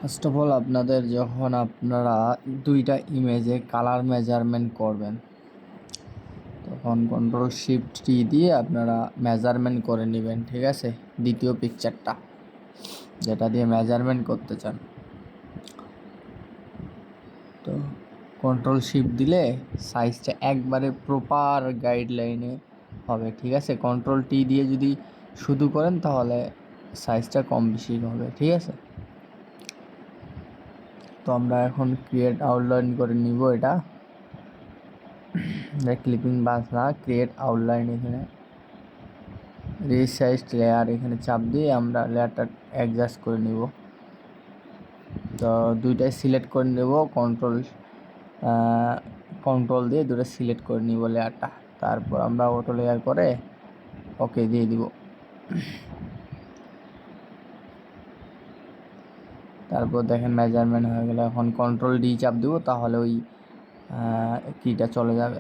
First of all আপনাদের যখন আপনারা দুইটা ইমেজে কালার মেজারমেন্ট করবেন তখন Ctrl+Shift+T দিয়ে আপনারা মেজারমেন্ট করে নেবেন, ঠিক আছে। দ্বিতীয় পিকচারটা যেটা দিয়ে মেজারমেন্ট করতে চান, তো Ctrl+Shift দিলে সাইজটা একবারে প্রপার গাইডলাইনে হবে, ঠিক আছে। Ctrl+T দিয়ে যদি শুধু করেন তাহলে সাইজটা কম বেশি হবে, ঠিক আছে। তো আমরা এখন ক্রিয়েট আউটলাইন করে নিব। এটা ক্লিপিং বাস না, ক্রিয়েট আউটলাইন। এখানে রিসাইজ লেয়ার এখানে চাপ দিয়ে আমরা লেয়ারটা অ্যাডজাস্ট করে নিব। তো দুইটাই সিলেক্ট করে নেব, কন্ট্রোল দিয়ে দুটো সিলেক্ট করে নিব লেয়ারটা। তারপর আমরা অটো লেয়ার করে ওকে দিয়ে দিব। তারপর দেখেন মেজারমেন্ট হয়ে গেলে এখন Ctrl+D চাপ দেবো, তাহলে ওই কিটা চলে যাবে।